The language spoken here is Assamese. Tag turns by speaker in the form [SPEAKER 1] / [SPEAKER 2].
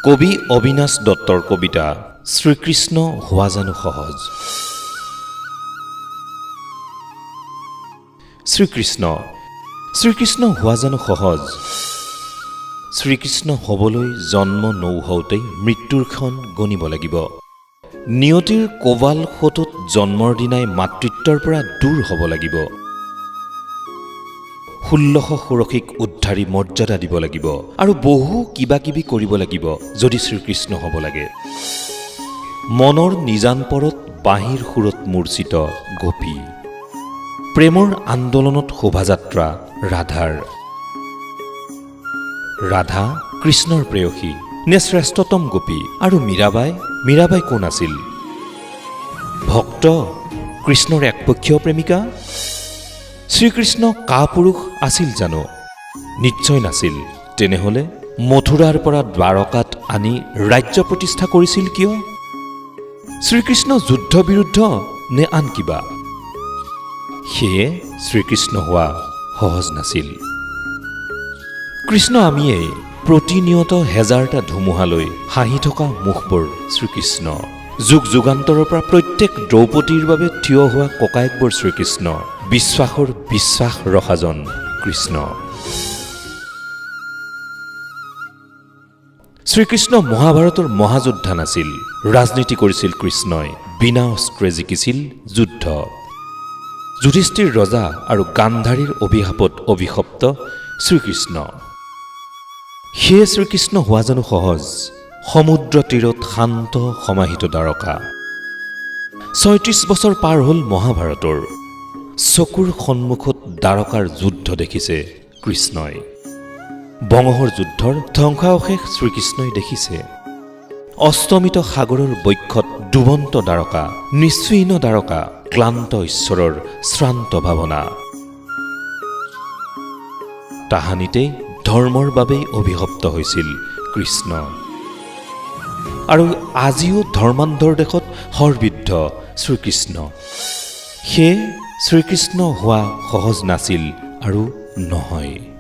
[SPEAKER 1] কবি অবিনাশ দত্তৰ কবিতা শ্ৰীকৃষ্ণ হোৱা জানো সহজ। শ্ৰীকৃষ্ণ হোৱা জানো সহজ। শ্ৰীকৃষ্ণ হ'বলৈ জন্ম নৌহওঁতেই মৃত্যুৰ ক্ষণ গণিব লাগিব। নিয়তিৰ কোবাল সোঁতত জন্মৰ দিনাই মাতৃত্বৰ পৰা দূৰ হ'ব লাগিব। 1600 সুৰক্ষিক উদ্ধাৰী মৰ্যাদা দিব লাগিব আৰু বহু কিবা কিবি কৰিব লাগিব যদি শ্ৰীকৃষ্ণ হ'ব লাগে। মনৰ নিজান পৰত বাঁহীৰ সুৰত মূৰ্ছিত গোপী, প্ৰেমৰ আন্দোলনত শোভাযাত্ৰা ৰাধা কৃষ্ণৰ প্ৰেয়সী নে শ্ৰেষ্ঠতম গোপী। আৰু মীৰাবাই কোন আছিল? ভক্ত কৃষ্ণৰ একপক্ষীয় প্ৰেমিকা। শ্ৰীকৃষ্ণ কাপুৰুষ আছিল জানো? নিশ্চয় নাছিল। তেনেহলে মথুৰাৰ পৰা দ্বাৰকাত আনি ৰাজ্য প্ৰতিষ্ঠা কৰিছিল কিয়? শ্ৰীকৃষ্ণ যুদ্ধ বিৰুদ্ধ নে আন কিবা? সেয়ে শ্ৰীকৃষ্ণ হোৱা সহজ নাছিল। কৃষ্ণ আমিয়েই প্ৰতিনিয়ত হেজাৰটা ধুমুহালৈ হাঁহি থকা মুখবোৰ শ্ৰীকৃষ্ণ। যুগ যুগান্তৰৰ পৰা প্ৰত্যেক দ্ৰৌপদীৰ বাবে থিয় হোৱা ককায়েকবোৰ শ্ৰীকৃষ্ণ। বিশ্বাসৰ বিশ্বাস ৰখাজন কৃষ্ণ। শ্ৰীকৃষ্ণ মহাভাৰতৰ মহাযোদ্ধা নাছিল। ৰাজনীতি কৰিছিল কৃষ্ণই, বিনা অস্ত্ৰে জিকিছিল যুদ্ধ। যুধিষ্ঠিৰ ৰজা আৰু গান্ধাৰীৰ অভিশাপত অভিশপ্ত শ্ৰীকৃষ্ণ। সেয়ে শ্ৰীকৃষ্ণ হোৱা জানো সহজ। সমুদ্ৰ তীৰত শান্ত সমাহিত দ্বাৰকা। ৩৬ বছৰ পাৰ হ'ল মহাভাৰতৰ। চকুৰ সন্মুখত দ্বাৰকাৰ যুদ্ধ দেখিছে কৃষ্ণই। বঙহৰ যুদ্ধৰ ধ্বংসাৱশেষ শ্ৰীকৃষ্ণই দেখিছে। অস্তমিত সাগৰৰ বক্ষত ডুবন্ত দ্বাৰকা, নিশ্চিহ্ন দ্বাৰকা, ক্লান্ত ঈশ্বৰৰ শ্ৰান্ত ভাৱনা। তাহানিতেই ধৰ্মৰ বাবেই অভিশপ্ত হৈছিল কৃষ্ণ। আৰু আজিও ধৰ্মান্ধৰ দেশত হৰবিদ্ধ শ্ৰীকৃষ্ণ। সেয়ে শ্ৰীকৃষ্ণ হোৱা সহজ নাছিল আৰু নহয়।